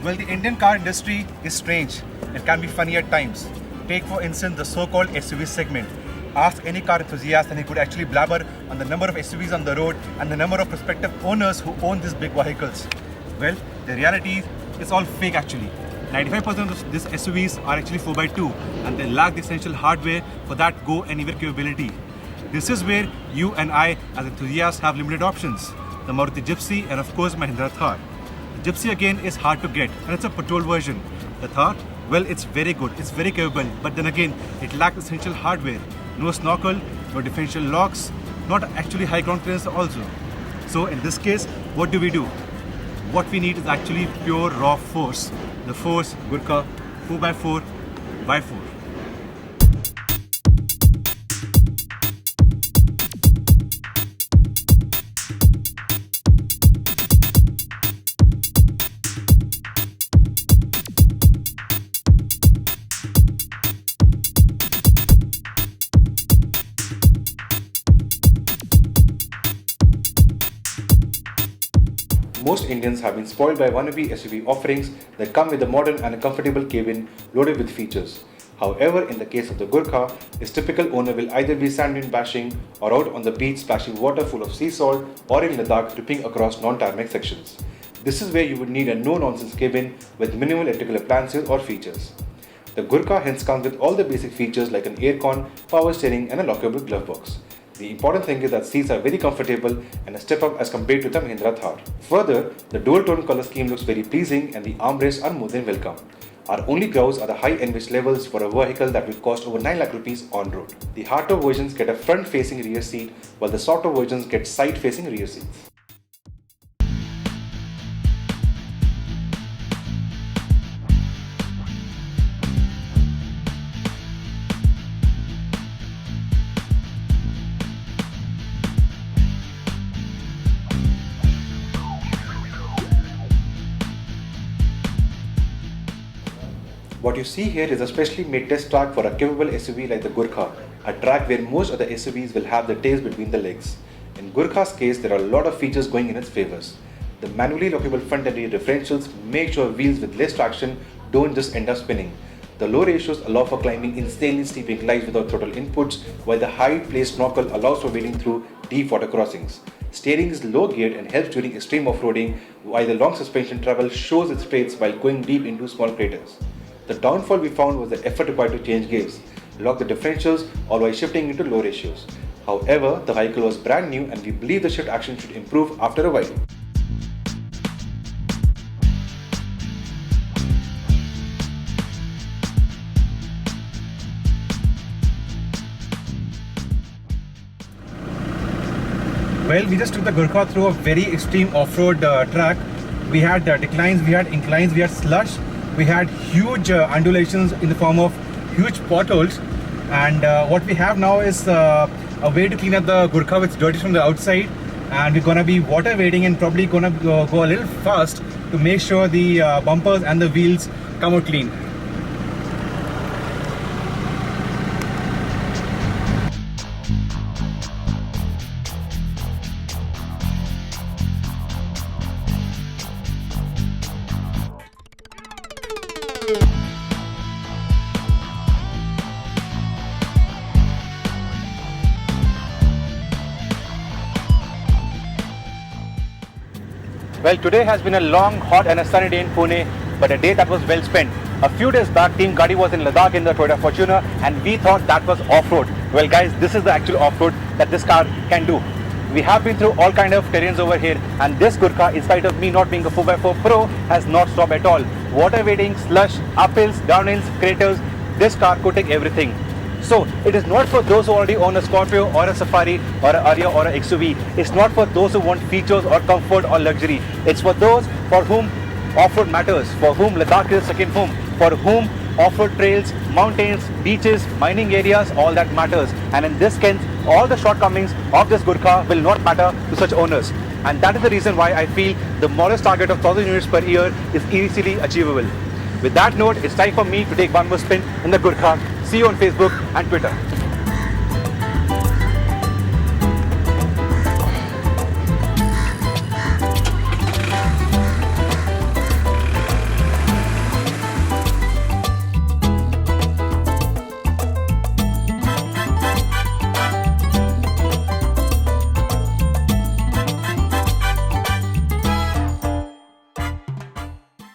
Well, the Indian car industry is strange. It can be funny at times. Take for instance the so-called SUV segment. Ask any car enthusiast and he could actually blabber on the number of SUVs on the road and the number of prospective owners who own these big vehicles. Well, the reality is all fake actually. 95% of these SUVs are actually 4x2 and they lack the essential hardware for that go anywhere capability. This is where you and I as enthusiasts have limited options. The Maruti Gypsy and of course Mahindra Thar. The Gypsy again is hard to get and it's a petrol version. The Thar, well, it's very good, it's very capable, but then again it lacks essential hardware. No snorkel, no differential locks, not actually high ground clearance also. So in this case, what do? What we need is actually pure raw force. The Force Gurkha 4x4x4. Most Indians have been spoiled by wannabe SUV offerings that come with a modern and a comfortable cabin loaded with features. However, in the case of the Gurkha, its typical owner will either be sand dune bashing or out on the beach splashing water full of sea salt or in Ladakh ripping across non-tarmac sections. This is where you would need a no-nonsense cabin with minimal electrical appliances or features. The Gurkha hence comes with all the basic features like an aircon, power steering and a lockable glove box. The important thing is that seats are very comfortable and a step up as compared to the Mahindra Thar. Further, the dual tone color scheme looks very pleasing and the armrests are more than welcome. Our only grouse are the high envisaged levels for a vehicle that will cost over 9 lakh rupees on road. The hardtop versions get a front facing rear seat while the softer versions get side facing rear seats. What you see here is a specially made test track for a capable SUV like the Gurkha, a track where most of the SUVs will have the tails between the legs. In Gurkha's case, there are a lot of features going in its favors. The manually lockable front and rear differentials make sure wheels with less traction don't just end up spinning. The low ratios allow for climbing insanely steep inclines without throttle inputs, while the high placed snorkel allows for wading through deep water crossings. Steering is low geared and helps during extreme off-roading, while the long suspension travel shows its traits while going deep into small craters. The downfall we found was the effort required to change gears, lock the differentials or while shifting into low ratios. However, the vehicle was brand new and we believe the shift action should improve after a while. Well, we just took the Gurkha through a very extreme off-road track. We had declines, we had inclines, we had slush. We had huge undulations in the form of huge potholes, and what we have now is a way to clean up the Gurkha with dirt from the outside, and we're gonna be water wading and probably gonna go a little fast to make sure the bumpers and the wheels come out clean. Well, today has been a long, hot and a sunny day in Pune, but a day that was well spent. A few days back, Team Gaadi was in Ladakh in the Toyota Fortuner and we thought that was off-road. Well guys, this is the actual off-road that this car can do. We have been through all kind of terrains over here and this Gurkha, in spite of me not being a 4x4 Pro, has not stopped at all. Water wading, slush, uphills, downhills, craters, this car could take everything. So it is not for those who already own a Scorpio or a Safari or a Ariya or a XUV. It's not for those who want features or comfort or luxury. It's for those for whom off-road matters, for whom Ladakh is a second home, for whom off-road trails, mountains, beaches, mining areas, all that matters. And in this case, all the shortcomings of this Gurkha will not matter to such owners. And that is the reason why I feel the modest target of 1000 units per year is easily achievable. With that note, it's time for me to take one more spin in the Gurkha. See you on Facebook and Twitter.